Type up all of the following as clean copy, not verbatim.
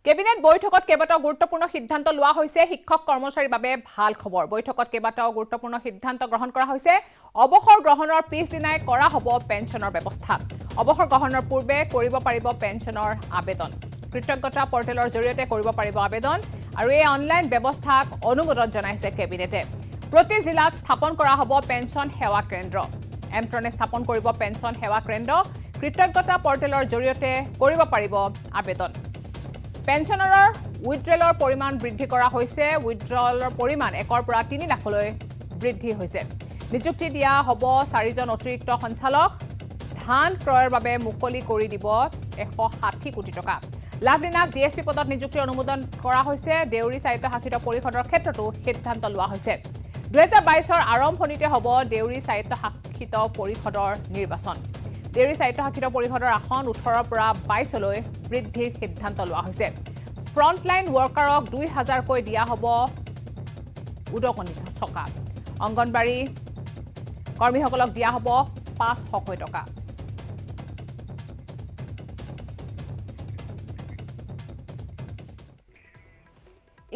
cabinet বৈঠকত কেইবাটাও গুৰুত্বপূৰ্ণ সিদ্ধান্ত লোৱা হৈছে শিক্ষক কৰ্মচাৰীৰ বাবে ভাল খবৰ বৈঠকত কেইবাটাও গুৰুত্বপূৰ্ণ সিদ্ধান্ত গ্ৰহণ কৰা হৈছে অৱসৰ গ্ৰহণৰ পিছদিনাই কৰা হ'ব পেঞ্চনৰ ব্যৱস্থা অৱসৰ গ্ৰহণৰ পূৰ্বে কৰিব পাৰিব পেঞ্চনৰ আবেদন কৃতজ্ঞতা পৰ্টেলৰ জৰিয়তে কৰিব পাৰিব আবেদন আৰু এই অনলাইন ব্যৱস্থাক অনুমোদন জনাইছে কেবিনেটে প্ৰতি জিলাত স্থাপন কৰা হ'ব পেঞ্চন সেৱা কেন্দ্ৰ এমট্ৰনে স্থাপন কৰিব পেঞ্চন সেৱা কেন্দ্ৰ কৃতজ্ঞতা পৰ্টেলৰ জৰিয়তে কৰিব পাৰিব আবেদন পেঞ্চনাৰৰ উইথড্ৰলৰ পৰিমাণ বৃদ্ধি কৰা হৈছে উইথড্ৰলৰ পৰিমাণ 1ৰ পৰা 3 লাখলৈ বৃদ্ধি হৈছে নিযুক্তি দিয়া হ'ব 4 জন অতিৰিক্ত সঞ্চালক ধান ক্ৰয়ৰ বাবে মুকলি কৰি দিব 160 কোটি টকা লাভলিনাক ডিএছপি পদত নিযুক্তিৰ অনুমোদন কৰা হৈছে দেউৰী সাহিত্য শাখিত পৰিষদৰ ক্ষেত্ৰতো সিদ্ধান্ত লোৱা হৈছে 2022ৰ আৰম্ভণিতে হ'ব দেউৰী সাহিত্য শাখিত পৰিষদৰ নিৰ্বাচন দেউৰী সাহিত্য শাখিত পৰিষদৰ আসন 18ৰ পৰা 22লৈ বৃদ্ধিৰ সিদ্ধান্ত লোৱা হৈছে ফ্ৰণ্টলাইন ৱৰ্কাৰক 2000 কৈ দিয়া হ'ব উদকনি টকা অংগনবাড়ী কৰ্মীসকলক দিয়া হ'ব 500 টকা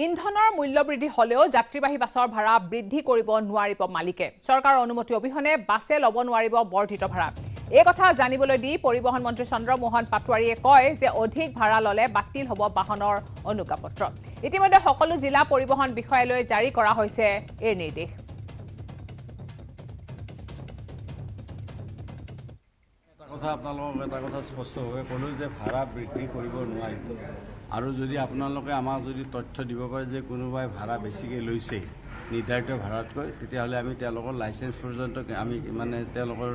ইন্ধনৰ মূল্য বৃদ্ধি হলেও যাত্ৰীবাহী বাছৰ ভাড়া বৃদ্ধি কৰিব নোৱাৰিব মালিকে চৰকাৰৰ অনুমতি অবিহনে বাছে ল'ব নোৱাৰিব বৰ্ধিত ভাড়া এই কথা জানিবলৈ দি পৰিবহণ মন্ত্ৰী চন্দ্ৰমোহন পাটোৱাৰীয়ে কয় যে অধিক ভাড়া ললে বাতিল হ'ব বাহনৰ অনুজ্ঞাপত্ৰ ইতিমধ্যে সকলো জিলা পৰিবহণ বিষয়ালৈ জাৰি কৰা হৈছে এই নিৰ্দেশ এটা কথা স্পষ্টভাৱে ক'লো যে ভাড়া বৃদ্ধি কৰিব নোৱাৰিব আৰু যদি আপোনালোকে আমাক যদি তথ্য দিব পাৰে যে কোনোবাই ভাড়া বেছিকৈ লৈছে নিৰ্ধাৰিত ভাড়াতকৈ তেতিয়াহ'লে আমি তেওঁলোকৰ লাইচেঞ্চ পৰ্যন্ত আমি মানে তেওঁলোকৰ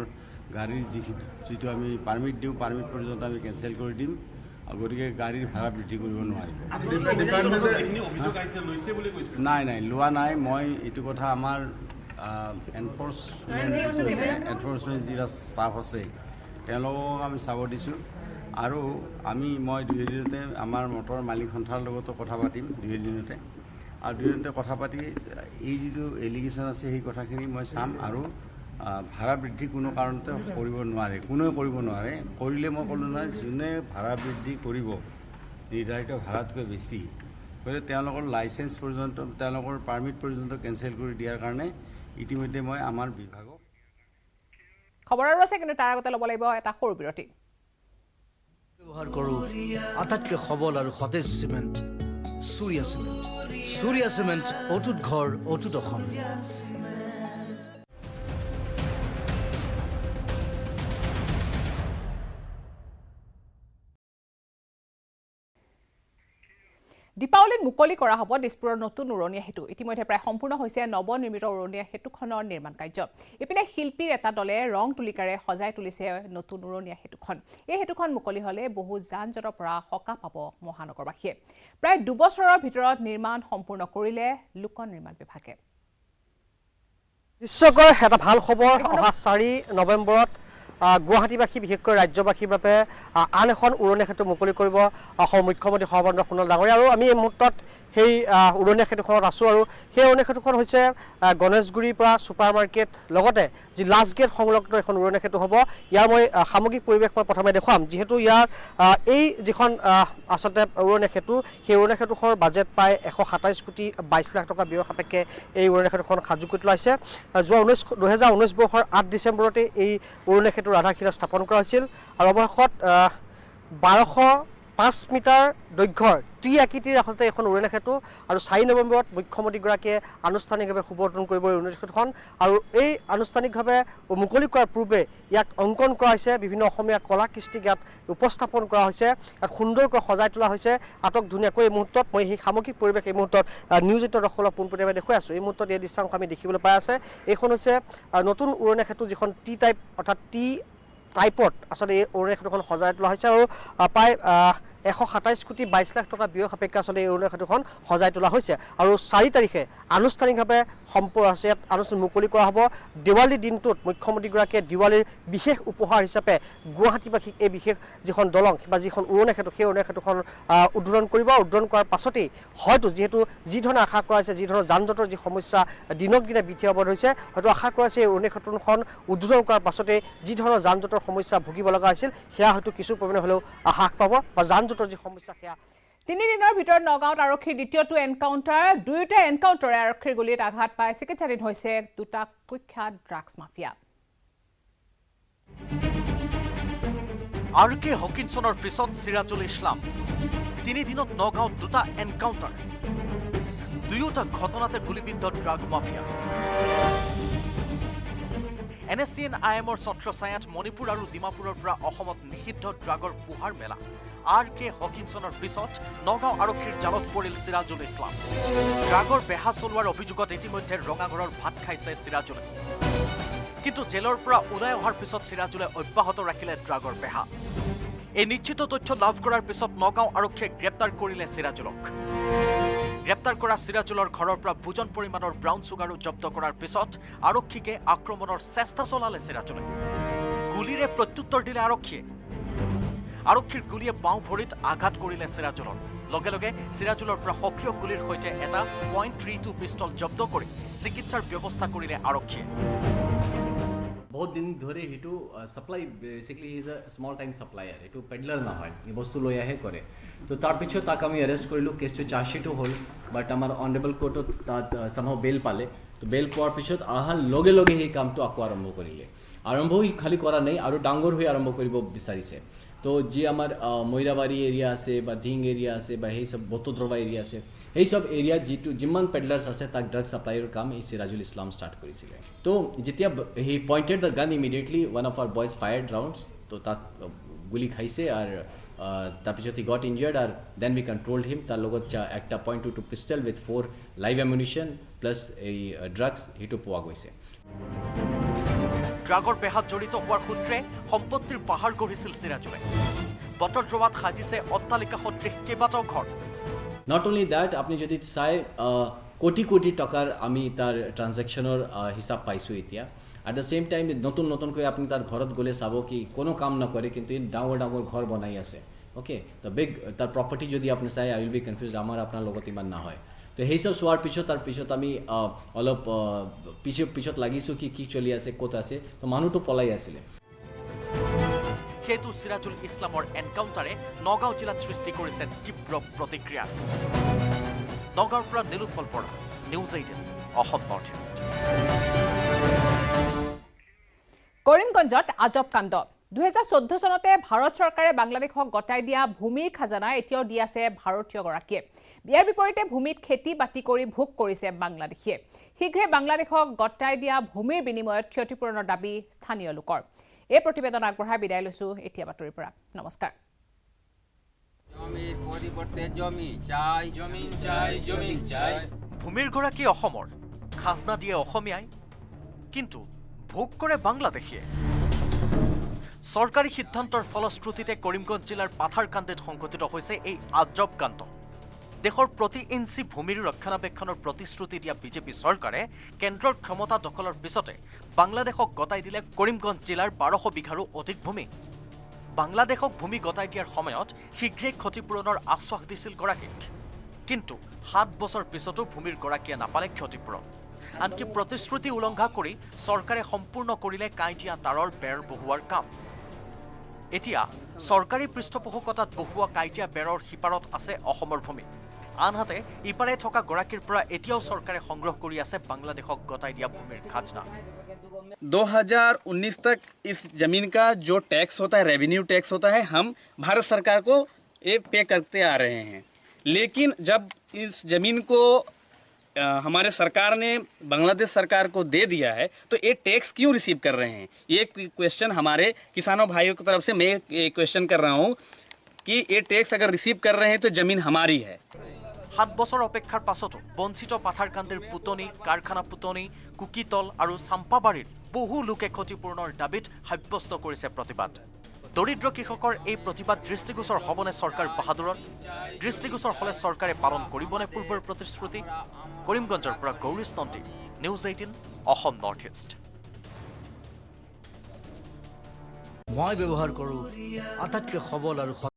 গাড়ীৰ যিটো আমি পাৰ্মিট দিওঁ পাৰ্মিট পৰ্যন্ত আমি কেঞ্চেল কৰি দিম গতিকে গাড়ীৰ ভাড়া বৃদ্ধি কৰিব নোৱাৰিব নাই লোৱা নাই মই এইটো কথা আমাৰ এনফৰ্চমেণ্ট যিটো ষ্টাফ আছে তেওঁলোকক আমি চাব দিছোঁ আৰু মই 2 দিনতে আমাৰ মটৰ মালিক সন্থাৰ লগতো কথা পাতিম 2 দিনতে আৰু 2 দিনতে কথা পাতি এই যিটো এলিগেশ্যন আছে সেই কথাখিনি মই চাম আৰু ভাড়া বৃদ্ধি কোনো কাৰণতে কৰিব নোৱাৰে কোনেও কৰিব নোৱাৰে কৰিলে মই ক'লোঁ নহয় যোনে ভাড়া বৃদ্ধি কৰিব নিৰ্ধাৰিত ভাড়াতকৈ বেছি গতিকে তেওঁলোকৰ লাইচেঞ্চ পৰ্যন্ত তেওঁলোকৰ পাৰ্মিট পৰ্যন্ত কেঞ্চেল কৰি দিয়াৰ কাৰণে ইতিমধ্যে মই আমাৰ বিভাগক খবৰ আৰু আছে কিন্তু তাৰ আগতে ল'ব লাগিব এটা সৰু বিৰতি ব্যৱহাৰ কৰোঁ আটাইতকৈ সবল আৰু সতেজ চিমেণ্ট সূৰ্যা চিমেণ্ট অটুট ঘৰ অটুট অসম দীপাৱলীত মুকলি কৰা হ'ব দিছপুৰৰ নতুন উৰণীয়া সেতু ইতিমধ্যে প্ৰায় সম্পূৰ্ণ হৈছে নৱনিৰ্মিত উৰণীয়া সেতুখনৰ নিৰ্মাণ কাৰ্য ইপিনে শিল্পীৰ এটা দলে ৰং তুলিকাৰে সজাই তুলিছে নতুন উৰণীয়া সেতুখন এই সেতুখন মুকলি হ'লে বহু যান-জঁটৰ পৰা সকাহ পাব মহানগৰবাসীয়ে প্ৰায় 2 বছৰৰ ভিতৰত নিৰ্মাণ সম্পূৰ্ণ কৰিলে লোক নিৰ্মাণ বিভাগে নিশ্চয়কৈ এটা ভাল খবৰ অহা 4 নৱেম্বৰত গুৱাহাটীবাসী বিশেষকৈ ৰাজ্যবাসীৰ বাবে আন এখন উৰণীয়া সেতু মুকলি কৰিব অসমৰ মুখ্যমন্ত্ৰী সৰ্বানন্দ সোণোৱাল ডাঙৰীয়া আৰু আমি এই মুহূৰ্তত সেই উৰণীয়া সেতুখনত আছোঁ আৰু সেই উৰণীয়া সেতুখন হৈছে গণেশগুৰিৰ পৰা ছুপাৰ মাৰ্কেট লগতে যি লাষ্ট গেট সংলগ্ন এখন উৰণীয়া সেতু হ'ব ইয়াৰ মই সামগ্ৰিক পৰিৱেশ মই প্ৰথমে দেখুৱাম যিহেতু ইয়াৰ এই যিখন আচলতে উৰণীয়া সেতু সেই উৰণীয়া সেতুখনৰ বাজেট প্ৰায় 127 কোটি 22 লাখ টকা ব্যয় সাপেক্ষে এই উৰণীয়া সেতুখন সাজু কৰি তোলা হৈছে যোৱা 2019 বৰ্ষৰ 8 ডিচেম্বৰতে এই উৰণীয়া সেতুৰ আধাৰশিলা স্থাপন কৰা হৈছিল আৰু অৱশেষত 1205 মিটাৰ দৈৰ্ঘ্যৰ ত্ৰি-আকৃতিৰ আচলতে এখন উৰণীয়া সেতু আৰু 4 নৱেম্বৰত মুখ্যমন্ত্ৰীগৰাকীয়ে আনুষ্ঠানিকভাৱে শুভাৰম্ভ কৰিব এই উৰণীয়া সেতুখন আৰু এই আনুষ্ঠানিকভাৱে মুকলি কৰাৰ পূৰ্বে ইয়াক অংকন কৰা হৈছে বিভিন্ন অসমীয়া কলা কৃষ্টিক ইয়াত উপস্থাপন কৰা হৈছে ইয়াত সুন্দৰকৈ সজাই তোলা হৈছে আটক ধুনীয়াকৈ এই মুহূৰ্তত মই সেই সামগ্ৰিক পৰিৱেশ এই মুহূৰ্তত নিউজ 8 দৰ্শকক পোনপটীয়াকৈ দেখুৱাই আছোঁ এই মুহূৰ্তত এই দৃশ্যাংশ আমি দেখিবলৈ পাই আছে এইখন হৈছে নতুন উৰণীয়া সেতু যিখন টি টাইপ অৰ্থাৎ টি টাইপত আসলে এই উৰণীয়া সেতুখন সজাই তোলা হৈছে আৰু প্ৰায় 127 কোটি 22 লাখ টকা ব্যয় সাপেক্ষে আসলে এই উৰণীয়া সেতুখন সজাই তোলা হৈছে আৰু 4 তাৰিখে আনুষ্ঠানিকভাৱে ইয়াত আনুষ্ঠানিক মুকলি কৰা হ'ব দিৱালী দিনটোত মুখ্যমন্ত্ৰীগৰাকীয়ে দিৱালীৰ বিশেষ উপহাৰ হিচাপে গুৱাহাটীবাসীক এই বিশেষ যিখন দলং বা যিখন উৰণীয়া সেতু সেই উৰণীয়া সেতুখন উদ্বোধন কৰিব উদ্বোধন কৰাৰ পাছতেই হয়তো যিহেতু যি ধৰণে আশা কৰা হৈছে যি ধৰণৰ যান-জঁটৰ যি সমস্যা দিনক দিনে বৃদ্ধি হ'ব ধৰিছে হয়তো আশা কৰা হৈছে এই উৰণীয়া সেতুখন উদ্বোধন কৰাৰ পাছতে যি ধৰণৰ যান-জঁটৰ সমস্যা ভুগিব লগা হৈছিল সেয়া হয়তো কিছু পৰিমাণে হ'লেও হ্ৰাস পাব বা যান-জঁটৰ যি সমস্যা সেয়া তিনি দিনৰ ভিতৰত নগাঁৱত আৰক্ষীৰ দ্বিতীয়টো এনকাউণ্টাৰ দুয়োটা এনকাউণ্টাৰে আৰক্ষীৰ গুলীত আঘাত পাই চিকিৎসাধীন হৈছে দুটা কুখ্যাত ড্ৰাগছ মাফিয়া আৰকে হকিনছনৰ পিছত সিৰাজুল ইছলাম তিনি দিনত নগাঁৱত দুটা এনকাউণ্টাৰ দুয়োটা ঘটনাতে গুলিবিদ্ধ ড্ৰাগ মাফিয়া NSCN-IMৰ ছত্ৰছায়াত মণিপুৰ আৰু ডিমাপুৰৰ পৰা অসমত নিষিদ্ধ ড্ৰাগৰ পোহাৰ মেলা আৰকে হকিনছনৰ পিছত নগাঁও আৰক্ষীৰ জালত পৰিল সিৰাজুল ইছলাম ড্ৰাগৰ বেহা চলোৱাৰ অভিযোগত ইতিমধ্যে ৰঙাঘৰৰ ভাত খাইছে সিৰাজুলে কিন্তু জেলৰ পৰা ওলাই অহাৰ পিছত সিৰাজুলে অব্যাহত ৰাখিলে ড্ৰাগৰ বেহা এই নিশ্চিত তথ্য লাভ কৰাৰ পিছত নগাঁও আৰক্ষীয়ে গ্ৰেপ্তাৰ কৰিলে সিৰাজুলক গ্ৰেপ্তাৰ কৰা সিৰাজুলৰ ঘৰৰ পৰা ভোজন পৰিমাণৰ ব্ৰাউন চুগাৰো জব্দ কৰাৰ পিছত আৰক্ষীকে আক্ৰমণৰ চেষ্টা চলালে সিৰাজুলে গুলীৰে প্ৰত্যুত্তৰ দিলে আৰক্ষীৰ গুলীয়ে বাওঁ ভৰিত আঘাত কৰিলে সিৰাজুলৰ লগে লগে সিৰাজুলৰ পৰা সক্ৰিয় গুলীৰ সৈতে এটা .32 পিষ্টল জব্দ কৰি চিকিৎসাৰ ব্যৱস্থা কৰিলে আৰক্ষীয়ে बहुत दिन धरे हेतु supply basically is a small time supplier हेतु पेडलर ना হয় এই বস্তু লৈ আহে কৰে তো তাৰ পিছত তাক আমি এৰেষ্ট কৰিলো কেছটো চাৰ্জশিটো হ'ল বাট আমাৰ অনাৰেবল কোৰ্টত তাত সামহাও বেল পালে তো বেল পোৱাৰ পিছত আহাৰ লগে লগে এই কামটো আকৌ আৰম্ভ কৰিলে আৰম্ভ খালি কৰা নাই আৰু ডাঙৰ হৈ আৰম্ভ কৰিব বিচাৰিছে তো যি আমাৰ মৈৰাবাৰী এৰিয়া আছে বা ধিং এৰিয়া আছে বা এই সব বতদ্ৰৱা এৰিয়া আছে এই সব এৰিয়া যিটো যিমান পেডলাৰ্ছ আছে তাক ড্ৰাগ সাপ্লাইৰ কাম এই সিৰাজুল ইছলাম ষ্টাৰ্ট কৰিছিলে তো যেতিয়া he pointed the gun immediately one of our boys fired rounds তো তাত গুলি খাইছে আৰু তাৰপিছত হি গট ইনজাৰ্ড আৰু দেন উই কণ্ট্ৰলড হিম তাৰ লগত একটা .22 পিষ্টল উইথ 4 লাইভ এমুনিশ্যন প্লাছ এই ড্ৰাগছ সেইটো পোৱা গৈছে ড্ৰাগৰ বেহাত জড়িত হোৱাৰ সূত্ৰে সম্পত্তিৰ পাহাৰ গঢ়িছিল সিৰাজুলে বতদ্ৰৱাত সাজিছে অট্টালিকা সদৃশ কেইবাটাও ঘৰ নট অনলি দ্যাট আপনি যদি চাই কোটি কোটি টকাৰ আমি তাৰ ট্ৰানজেকশ্যনৰ হিচাপ পাইছোঁ এতিয়া এট দ্য ছেম টাইম নতুনকৈ আপুনি তাৰ ঘৰত গ'লে চাব কি কোনো কাম নকৰে কিন্তু ডাঙৰ ডাঙৰ ঘৰ বনাই আছে অ'কে দ্য বিগ তাৰ প্ৰপাৰ্টি যদি আপুনি চাই আই উইল বি কনফিউজ আমাৰ আপোনাৰ লগত ইমান নহয় তো সেই সব চোৱাৰ পিছত তাৰপিছত আমি অলপ পিছত লাগিছোঁ কি চলি আছে ক'ত আছে তো মানুহটো পলাই আছিলে সেইটো সিৰাজুল ইছলামৰ এনকাউণ্টাৰে নগাঁও জিলাত সৃষ্টি কৰিছে তীব্ৰ প্ৰতিক্ৰিয়া নগাঁৱৰ পৰা Nilotpal Bora news 18 Assam north east কৰিমগঞ্জত আজব কাণ্ড 2014 চনতে ভাৰত চৰকাৰে বাংলাদেশক গতাই দিয়া ভূমিৰ খাজানা এতিয়াও দি আছে ভাৰতীয় গৰাকীয়ে ইয়াৰ বিপৰীতে ভূমিত খেতি বাতি কৰি ভোগ কৰিছে বাংলাদেশীয়ে শীঘ্ৰে বাংলাদেশক গতাই দিয়া ভূমিৰ বিনিময়ত ক্ষতিপূৰণৰ দাবী স্থানীয় লোকৰ এই প্ৰতিবেদন আগবঢ়াই বিদায় লৈছো এতিয়া বাতৰিৰ পৰা নমস্কাৰ জমিৰ পৰিৱৰ্তে জমি চাই জমিন চাই ভূমিৰ গৰাকী অসমৰ খাজনা দিয়ে অসমীয়াই কিন্তু ভোগ কৰে বাংলাদেশীয়ে চৰকাৰী সিদ্ধান্তৰ ফলশ্ৰুতিতে কৰিমগঞ্জ জিলাৰ পাথাৰকান্দিত সংঘটিত হৈছে এই আজব কাণ্ড দেশৰ প্ৰতি ইঞ্চি ভূমিৰ ৰক্ষণাবেক্ষণৰ প্ৰতিশ্ৰুতি দিয়া বিজেপি চৰকাৰে কেন্দ্ৰৰ ক্ষমতা দখলৰ পিছতে বাংলাদেশক গতাই দিলে কৰিমগঞ্জ জিলাৰ 1200 বিঘাৰো অধিক ভূমি বাংলাদেশক ভূমি গতাই দিয়াৰ সময়ত শীঘ্ৰেই ক্ষতিপূৰণৰ আশ্বাস দিছিল গৰাকীক কিন্তু 7 বছৰ পিছতো ভূমিৰ গৰাকীয়ে নাপালে ক্ষতিপূৰণ আনকি প্ৰতিশ্ৰুতি উলংঘা কৰি চৰকাৰে সম্পূৰ্ণ কৰিলে কাঁইটীয়া তাৰৰ বেৰ বহুৱাৰ কাম এতিয়া চৰকাৰী পৃষ্ঠপোষকতাত বহুৱা কাঁইটীয়া বেৰৰ সিপাৰত আছে অসমৰ ভূমি আনহাতে ইপাৰে থকা গৰাকীৰ পৰা এতিয়াও চৰকাৰে সংগ্ৰহ কৰি আছে বাংলাদেশক গতাই দিয়া ভূমিৰ খাজনা 2019 तक इस जमीन का जो टैक्स होता है रेवेन्यू टैक्स होता है हम भारत सरकार को ये पे करते आ रहे हैं लेकिन जब इस जमीन को हमारे सरकार ने बांग्लादेश सरकार को दे दिया है तो ये टैक्स क्यों रिसीव कर रहे हैं ये क्वेश्चन हमारे किसानों भाइयों की तरफ से मैं ये क्वेश्चन कर रहा हूँ कि ये टैक्स अगर रिसीव कर रहे हैं तो ज़मीन हमारी है 7 বছৰ অপেক্ষাৰ পাছতো বঞ্চিত পাথাৰকান্দিৰ পুতনি কাৰখানা পুতনি কুকিতল আৰু চাম্পাবাৰীৰ বহু লোকে ক্ষতিপূৰণৰ দাবীত সাব্যস্ত কৰিছে প্ৰতিবাদ দৰিদ্ৰ কৃষকৰ এই প্ৰতিবাদ দৃষ্টিগোচৰ হ'বনে চৰকাৰ বাহাদুৰৰ দৃষ্টিগোচৰ হ'লে চৰকাৰে পালন কৰিবনে পূৰ্বৰ প্ৰতিশ্ৰুতি কৰিমগঞ্জৰ পৰা Gourish Nandi news 18 Assam north east মই ব্যৱহাৰ কৰোঁ আটাইতকৈ সবল আৰু